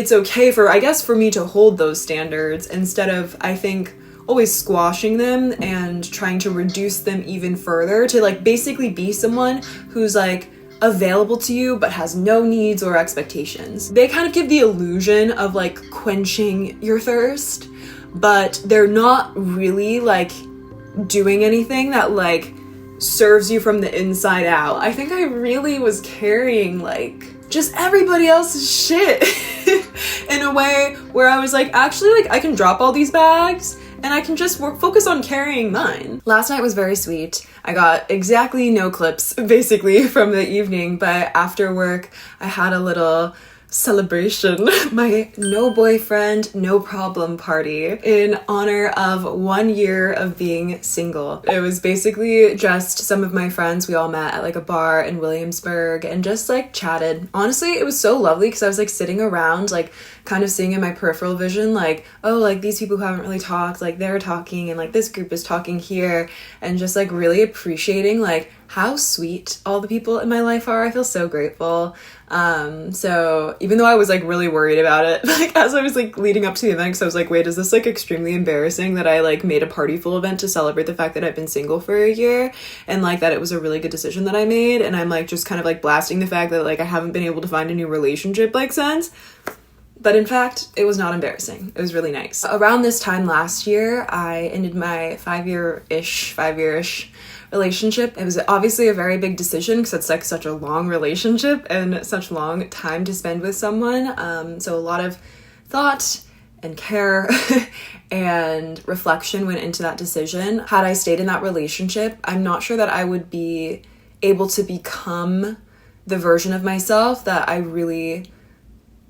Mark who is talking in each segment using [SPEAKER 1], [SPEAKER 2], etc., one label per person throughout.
[SPEAKER 1] it's okay for, I guess, for me to hold those standards instead of, I think, always squashing them and trying to reduce them even further, to like basically be someone who's like available to you but has no needs or expectations. They kind of give the illusion of like quenching your thirst, but they're not really like doing anything that like serves you from the inside out. I think I really was carrying like just everybody else's shit in a way where I was like, actually, like I can drop all these bags and I can just focus on carrying mine. Last night was very sweet. I got exactly no clips, basically, from the evening, but after work, I had a little celebration, my no boyfriend, no problem party in honor of 1 year of being single. It was basically just some of my friends. We all met at like a bar in Williamsburg and just like chatted. Honestly, it was so lovely because I was like sitting around, like kind of seeing in my peripheral vision, like, oh, like these people who haven't really talked, like they're talking, and like this group is talking here, and just like really appreciating like how sweet all the people in my life are. I feel so grateful. So even though I was like really worried about it, like as I was like leading up to the event, because I was like, wait, is this like extremely embarrassing that I like made a party full event to celebrate the fact that I've been single for a year, and like that it was a really good decision that I made, and I'm like just kind of like blasting the fact that like I haven't been able to find a new relationship like since. But in fact, it was not embarrassing. It was really nice. Around this time last year, I ended my 5-year-ish relationship. It was obviously a very big decision because it's like such a long relationship and such long time to spend with someone. So a lot of thought and care and reflection went into that decision. Had I stayed in that relationship, I'm not sure that I would be able to become the version of myself that I really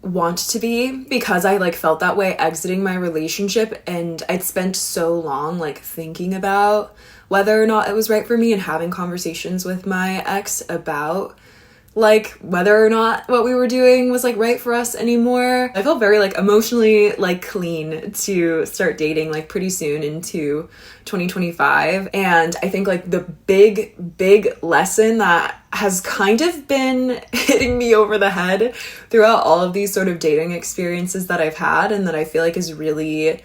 [SPEAKER 1] want to be, because I like felt that way exiting my relationship, and I'd spent so long like thinking about whether or not it was right for me and having conversations with my ex about like whether or not what we were doing was like right for us anymore. I felt very like emotionally like clean to start dating like pretty soon into 2025. And I think like the big lesson that has kind of been hitting me over the head throughout all of these sort of dating experiences that I've had, and that I feel like is really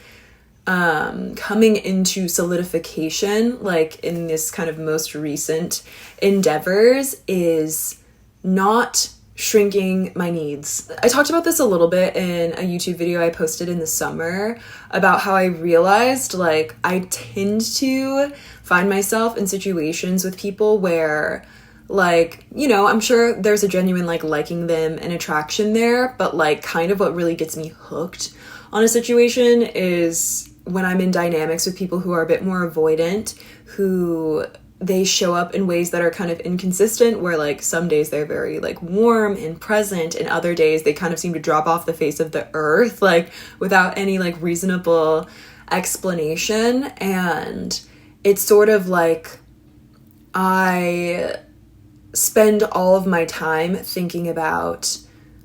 [SPEAKER 1] coming into solidification like in this kind of most recent endeavors, is not shrinking my needs. I talked about this a little bit in a YouTube video I posted in the summer about how I realized like I tend to find myself in situations with people where like, you know, I'm sure there's a genuine like liking them and attraction there, but like kind of what really gets me hooked on a situation is when I'm in dynamics with people who are a bit more avoidant, who they show up in ways that are kind of inconsistent, where like some days they're very like warm and present, and other days they kind of seem to drop off the face of the earth like without any like reasonable explanation. And it's sort of like I spend all of my time thinking about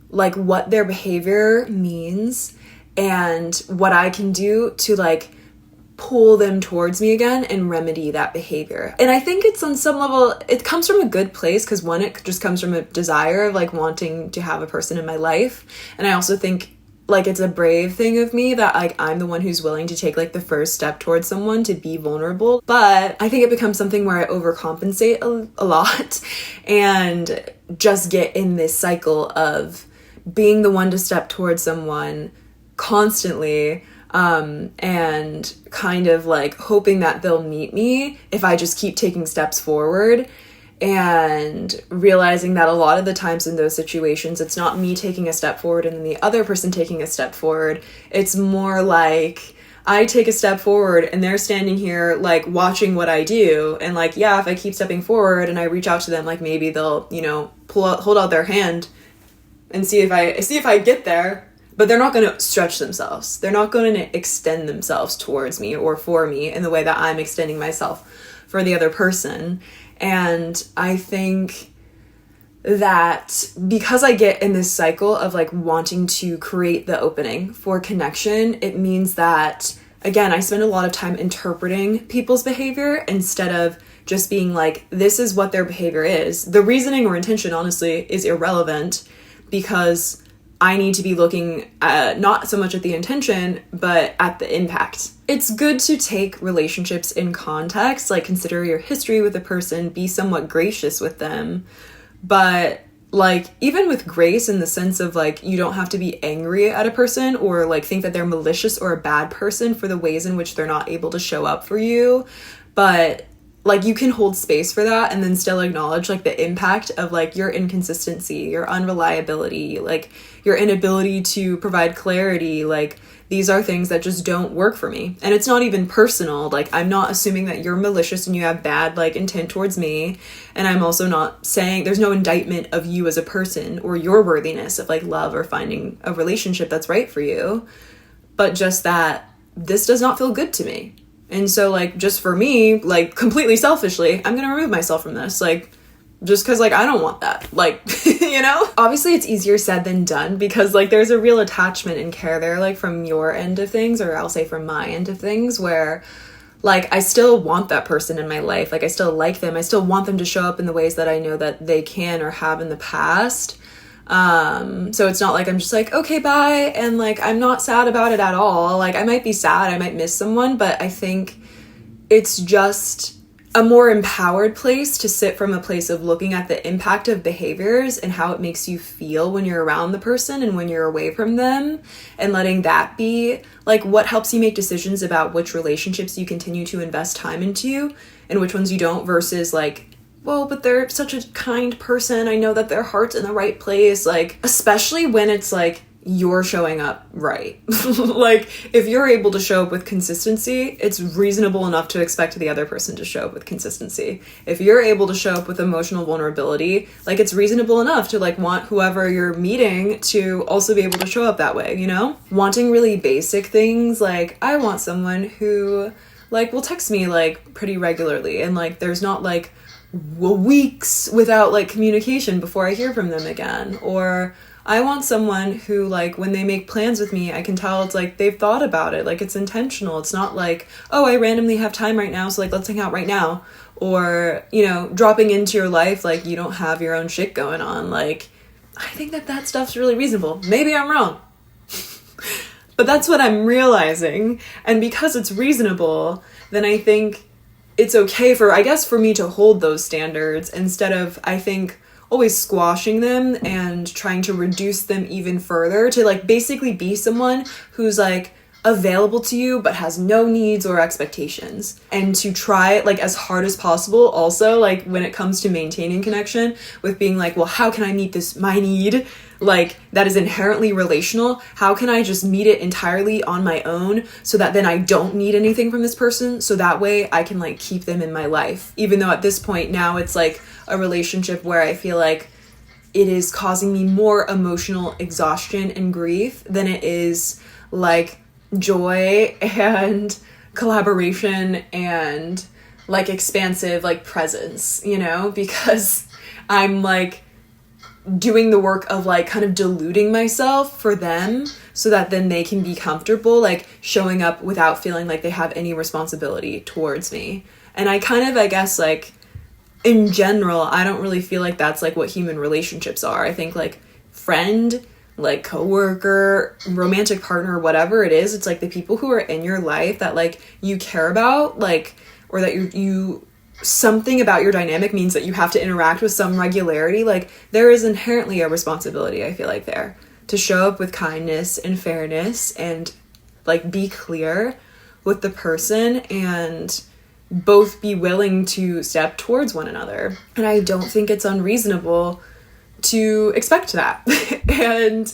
[SPEAKER 1] like what their behavior means and what I can do to like pull them towards me again and remedy that behavior. And I think it's on some level, it comes from a good place, because one, it just comes from a desire of like wanting to have a person in my life. And I also think like it's a brave thing of me that like I'm the one who's willing to take like the first step towards someone to be vulnerable. But I think it becomes something where I overcompensate a lot and just get in this cycle of being the one to step towards someone constantly, and kind of like hoping that they'll meet me if I just keep taking steps forward, and realizing that a lot of the times in those situations, it's not me taking a step forward and then the other person taking a step forward. It's more like I take a step forward and they're standing here like watching what I do, and like, yeah, if I keep stepping forward and I reach out to them, like maybe they'll, you know, hold out their hand and see if I get there. But they're not going to stretch themselves. They're not going to extend themselves towards me or for me in the way that I'm extending myself for the other person. And I think that because I get in this cycle of like wanting to create the opening for connection, it means that, again, I spend a lot of time interpreting people's behavior instead of just being like, this is what their behavior is. The reasoning or intention, honestly, is irrelevant, because I need to be looking at, not so much at the intention, but at the impact. It's good to take relationships in context, like consider your history with a person, be somewhat gracious with them. But like, even with grace in the sense of like, you don't have to be angry at a person or like think that they're malicious or a bad person for the ways in which they're not able to show up for you. But like, you can hold space for that and then still acknowledge like the impact of like your inconsistency, your unreliability, like your inability to provide clarity. Like, these are things that just don't work for me. And it's not even personal. Like, I'm not assuming that you're malicious and you have bad like intent towards me. And I'm also not saying, there's no indictment of you as a person or your worthiness of like love or finding a relationship that's right for you. But just that this does not feel good to me. And so, like, just for me, like, completely selfishly, I'm gonna remove myself from this, like, just because, like, I don't want that, like, you know? Obviously, it's easier said than done because, like, there's a real attachment and care there, like, from your end of things, or I'll say from my end of things, where, like, I still want that person in my life, like, I still like them, I still want them to show up in the ways that I know that they can or have in the past. So it's not like I'm just like, okay, bye, and like I'm not sad about it at all. Like, I might be sad, I might miss someone, but I think it's just a more empowered place to sit from a place of looking at the impact of behaviors and how it makes you feel when you're around the person and when you're away from them, and letting that be like what helps you make decisions about which relationships you continue to invest time into and which ones you don't, versus like, well, but they're such a kind person, I know that their heart's in the right place. Like, especially when it's like you're showing up right. Like, if you're able to show up with consistency, it's reasonable enough to expect the other person to show up with consistency. If you're able to show up with emotional vulnerability, like, it's reasonable enough to like want whoever you're meeting to also be able to show up that way, you know? Wanting really basic things, like, I want someone who like will text me like pretty regularly and like there's not like weeks without like communication before I hear from them again. Or I want someone who like when they make plans with me, I can tell it's like they've thought about it, like it's intentional. It's not like, oh, I randomly have time right now, so like let's hang out right now. Or, you know, dropping into your life like you don't have your own shit going on. Like, I think that stuff's really reasonable. Maybe I'm wrong. But that's what I'm realizing. And because it's reasonable, then I think it's okay for, I guess, for me to hold those standards instead of, I think, always squashing them and trying to reduce them even further, to like basically be someone who's like available to you but has no needs or expectations, and to try like as hard as possible also, like when it comes to maintaining connection, with being like, well, how can I meet this my need, like that is inherently relational? How can I just meet it entirely on my own so that then I don't need anything from this person, so that way I can like keep them in my life, even though at this point now it's like a relationship where I feel like it is causing me more emotional exhaustion and grief than it is like joy and collaboration and like expansive like presence, you know, because I'm like doing the work of like kind of deluding myself for them so that then they can be comfortable like showing up without feeling like they have any responsibility towards me. And I kind of, I guess, like in general, I don't really feel like that's like what human relationships are. I think like friend, like coworker, romantic partner, whatever it is, it's like the people who are in your life that like you care about, like, or that you something about your dynamic means that you have to interact with some regularity. Like, there is inherently a responsibility, I feel like, there to show up with kindness and fairness and like be clear with the person and both be willing to step towards one another. And I don't think it's unreasonable to expect that. And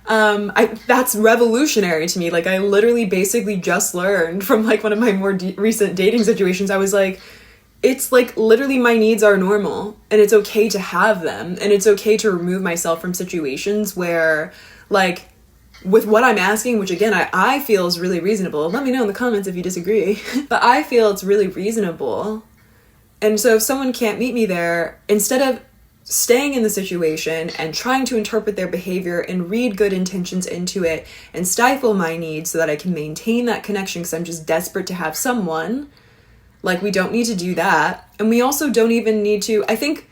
[SPEAKER 1] that's revolutionary to me. Like, I literally basically just learned from like one of my more recent dating situations. I was like, it's like literally my needs are normal and it's okay to have them, and it's okay to remove myself from situations where like with what I'm asking, which again I feel is really reasonable. Let me know in the comments if you disagree. But I feel it's really reasonable. And so if someone can't meet me there, instead of staying in the situation and trying to interpret their behavior and read good intentions into it and stifle my needs so that I can maintain that connection because I'm just desperate to have someone, like, we don't need to do that. And we also don't even need to, I think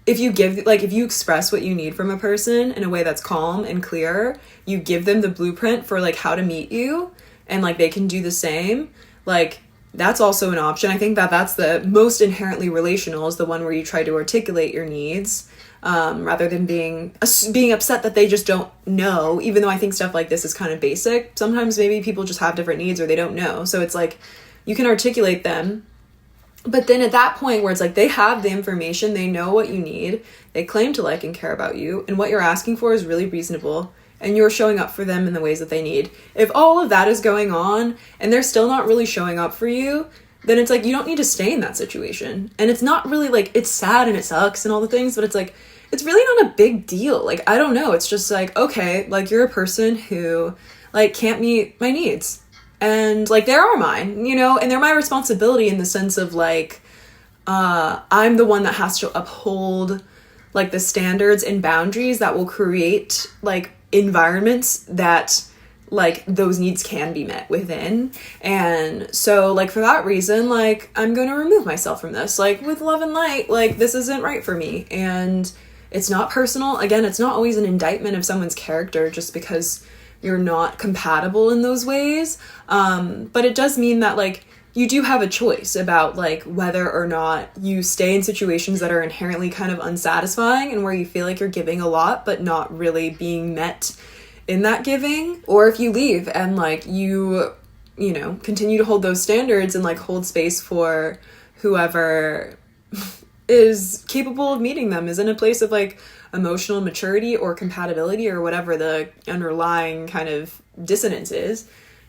[SPEAKER 1] if you express what you need from a person in a way that's calm and clear, you give them the blueprint for like how to meet you, and like they can do the same, like that's also an option. I think that that's the most inherently relational, is the one where you try to articulate your needs, rather than being upset that they just don't know, even though I think stuff like this is kind of basic. Sometimes maybe people just have different needs or they don't know. So it's like you can articulate them. But then at that point where it's like they have the information, they know what you need, they claim to like and care about you, and what you're asking for is really reasonable, and you're showing up for them in the ways that they need. If all of that is going on and they're still not really showing up for you, then it's like you don't need to stay in that situation. And it's not really like, it's sad and it sucks and all the things, but it's like, it's really not a big deal. Like, I don't know. It's just like, okay, like you're a person who like can't meet my needs. And like, there are mine, you know, and they're my responsibility in the sense of like, I'm the one that has to uphold like the standards and boundaries that will create like environments that like those needs can be met within. And so like for that reason, like I'm going to remove myself from this, like with love and light, like this isn't right for me. And it's not personal. Again, it's not always an indictment of someone's character just because you're not compatible in those ways. But it does mean that like you do have a choice about like whether or not you stay in situations that are inherently kind of unsatisfying and where you feel like you're giving a lot but not really being met in that giving, or if you leave and like you know, continue to hold those standards and like hold space for whoever is capable of meeting them, is in a place of like emotional maturity or compatibility or whatever the underlying kind of dissonance is,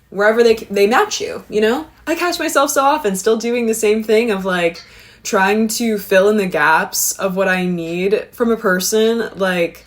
[SPEAKER 1] wherever they match you, you know? I catch myself so often still doing the same thing of like trying to fill in the gaps of what I need from a person, like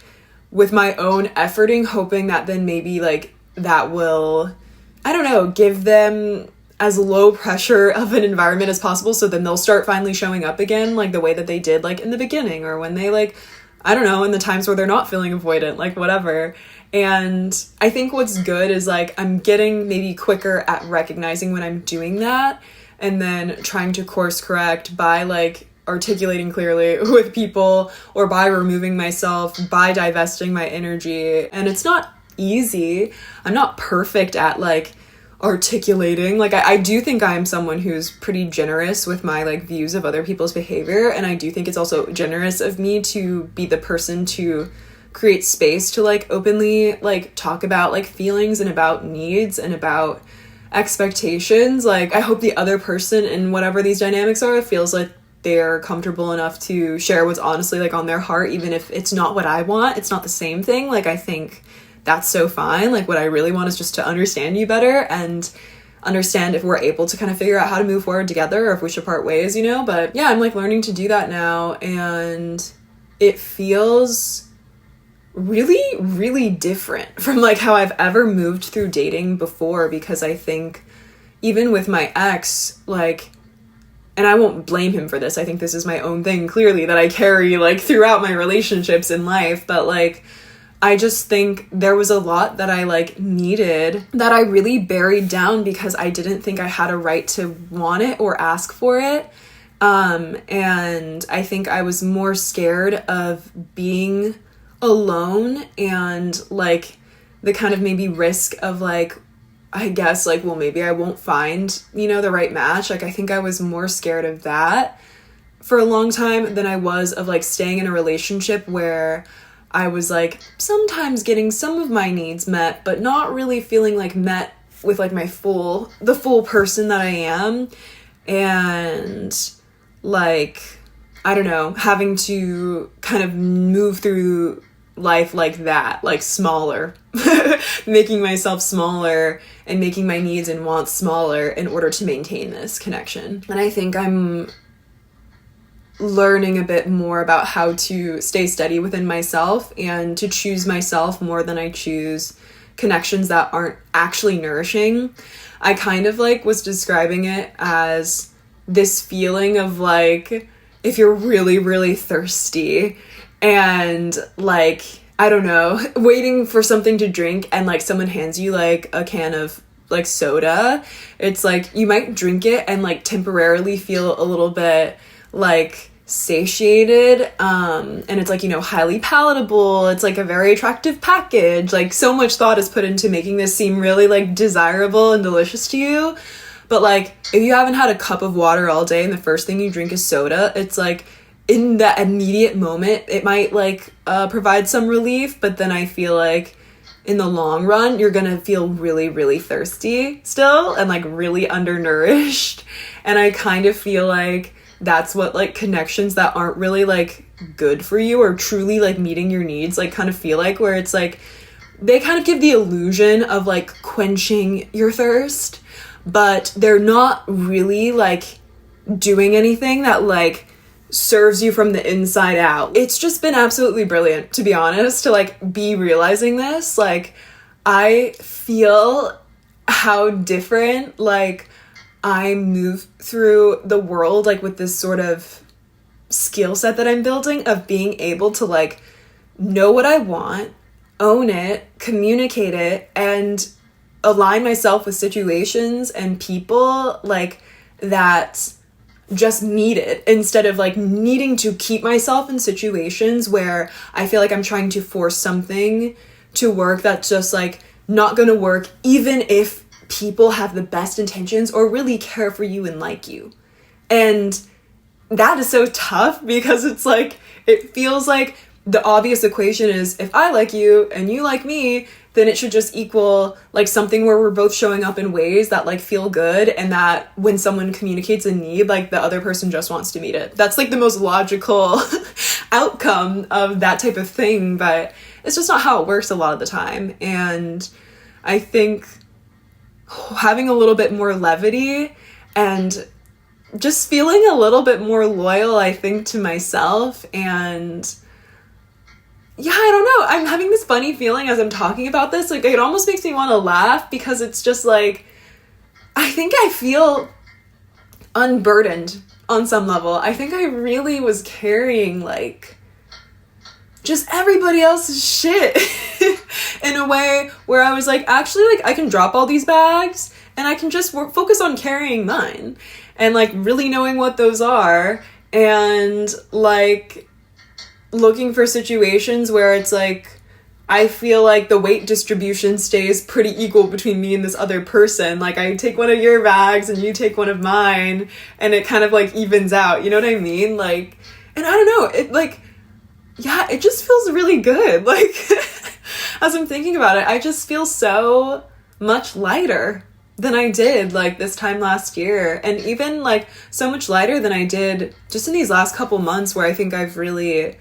[SPEAKER 1] with my own efforting, hoping that then maybe like that will, I don't know, give them as low pressure of an environment as possible, so then they'll start finally showing up again like the way that they did like in the beginning, or when they like, I don't know, in the times where they're not feeling avoidant, like whatever. And I think what's good is like I'm getting maybe quicker at recognizing when I'm doing that, and then trying to course correct by like articulating clearly with people, or by removing myself, by divesting my energy. And it's not easy. I'm not perfect at like articulating. Like I do think I'm someone who's pretty generous with my like views of other people's behavior, and I do think it's also generous of me to be the person to create space to like openly like talk about like feelings and about needs and about expectations. Like I hope the other person in whatever these dynamics are feels like they're comfortable enough to share what's honestly like on their heart, even if it's not what I want, it's not the same thing. Like I think that's so fine. Like what I really want is just to understand you better and understand if we're able to kind of figure out how to move forward together, or if we should part ways, you know? But yeah, I'm like learning to do that now, and it feels really, really different from like how I've ever moved through dating before, because I think even with my ex, like, and I won't blame him for this, I think this is my own thing clearly that I carry like throughout my relationships in life, but like I just think there was a lot that I like needed that I really buried down because I didn't think I had a right to want it or ask for it. And I think I was more scared of being alone and like the kind of maybe risk of like, I guess like, well, maybe I won't find, you know, the right match. Like I think I was more scared of that for a long time than I was of like staying in a relationship where I was like sometimes getting some of my needs met, but not really feeling like met with like the full person that I am. And like, I don't know, having to kind of move through life like that, like smaller, making myself smaller and making my needs and wants smaller in order to maintain this connection. And I think I'm learning a bit more about how to stay steady within myself and to choose myself more than I choose connections that aren't actually nourishing. I kind of like was describing it as this feeling of like, if you're really, really thirsty and like, I don't know, waiting for something to drink and like someone hands you like a can of like soda, it's like you might drink it and like temporarily feel a little bit like satiated, and it's like, you know, highly palatable, it's like a very attractive package, like so much thought is put into making this seem really like desirable and delicious to you. But like, if you haven't had a cup of water all day and the first thing you drink is soda, it's like, in that immediate moment, it might like provide some relief, but then I feel like in the long run, you're gonna feel really, really thirsty still and like really undernourished. And I kind of feel like that's what like connections that aren't really like good for you or truly like meeting your needs like kind of feel like, where it's like they kind of give the illusion of like quenching your thirst, but they're not really like doing anything that like serves you from the inside out. It's just been absolutely brilliant, to be honest, to like be realizing this. Like, I feel how different like I move through the world like with this sort of skill set that I'm building of being able to like know what I want, own it, communicate it, and align myself with situations and people like that just need it, instead of like needing to keep myself in situations where I feel like I'm trying to force something to work that's just like not gonna work, even if people have the best intentions or really care for you and like you. And that is so tough because it's like, it feels like the obvious equation is if I like you and you like me, then it should just equal like something where we're both showing up in ways that like feel good, and that when someone communicates a need, like the other person just wants to meet it. That's like the most logical outcome of that type of thing, but it's just not how it works a lot of the time. And I think having a little bit more levity and just feeling a little bit more loyal, I think, to myself. And yeah, I don't know, I'm having this funny feeling as I'm talking about this, like it almost makes me want to laugh, because it's just like, I think I feel unburdened on some level. I think I really was carrying like just everybody else's shit in a way where I was like, actually, like I can drop all these bags and I can just focus on carrying mine, and like really knowing what those are, and like looking for situations where it's like I feel like the weight distribution stays pretty equal between me and this other person. Like I take one of your bags and you take one of mine, and it kind of like evens out, you know what I mean? Like, and I don't know, it like, yeah, it just feels really good. Like as I'm thinking about it, I just feel so much lighter than I did like this time last year, and even like so much lighter than I did just in these last couple months, where I think I've really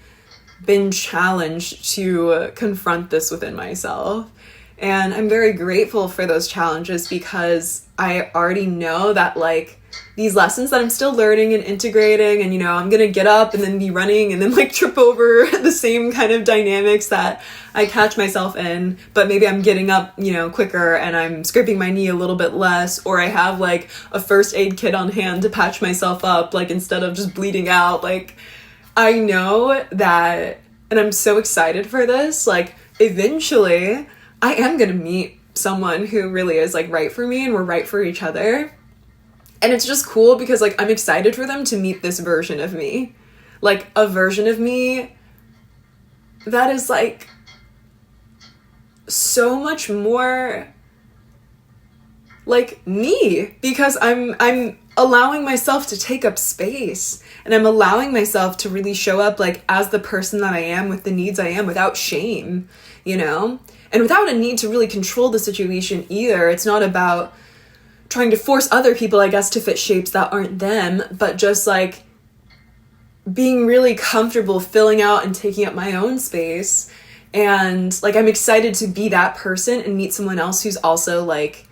[SPEAKER 1] been challenged to confront this within myself. And I'm very grateful for those challenges, because I already know that like these lessons that I'm still learning and integrating, and you know, I'm gonna get up and then be running and then like trip over the same kind of dynamics that I catch myself in, but maybe I'm getting up, you know, quicker, and I'm scraping my knee a little bit less, or I have like a first aid kit on hand to patch myself up, like instead of just bleeding out. Like I know that, and I'm so excited for this, like eventually I am gonna meet someone who really is like right for me, and we're right for each other. And it's just cool because like I'm excited for them to meet this version of me, like a version of me that is like so much more like me, because I'm allowing myself to take up space, and I'm allowing myself to really show up like as the person that I am, with the needs I am, without shame, you know, and without a need to really control the situation either. It's not about trying to force other people, I guess, to fit shapes that aren't them, but just like being really comfortable filling out and taking up my own space. And like I'm excited to be that person and meet someone else who's also like,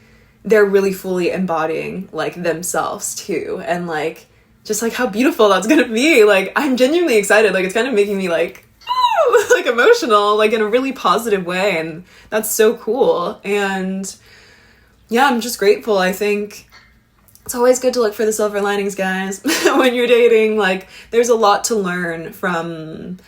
[SPEAKER 1] they're really fully embodying like themselves too, and like just like how beautiful that's gonna be. Like I'm genuinely excited. Like it's kind of making me like like emotional, like in a really positive way, and that's so cool. And yeah, I'm just grateful. I think it's always good to look for the silver linings, guys. When you're dating, like there's a lot to learn from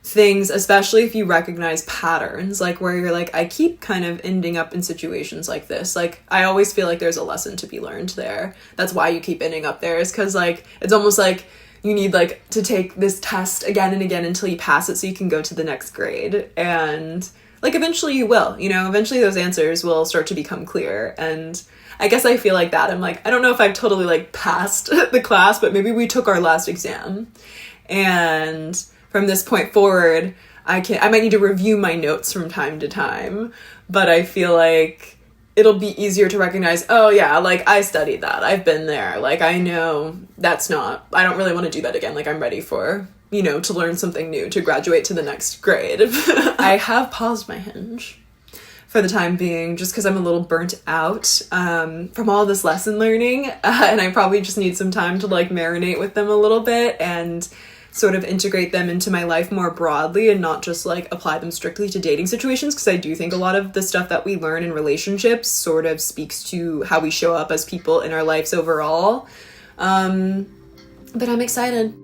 [SPEAKER 1] things, especially if you recognize patterns, like where you're like, I keep kind of ending up in situations like this. Like I always feel like there's a lesson to be learned there. That's why you keep ending up there, is because like it's almost like you need like to take this test again and again until you pass it so you can go to the next grade. And like eventually you will, you know, eventually those answers will start to become clear. And I guess I feel like that. I'm like, I don't know if I've totally like passed the class, but maybe we took our last exam. And from this point forward, I might need to review my notes from time to time, but I feel like it'll be easier to recognize, oh yeah, like I studied that. I've been there. Like I know I don't really want to do that again. Like I'm ready for, you know, to learn something new, to graduate to the next grade. I have paused my Hinge for the time being, just because I'm a little burnt out from all this lesson learning. And I probably just need some time to like marinate with them a little bit and sort of integrate them into my life more broadly and not just like apply them strictly to dating situations, because I do think a lot of the stuff that we learn in relationships sort of speaks to how we show up as people in our lives overall. But I'm excited.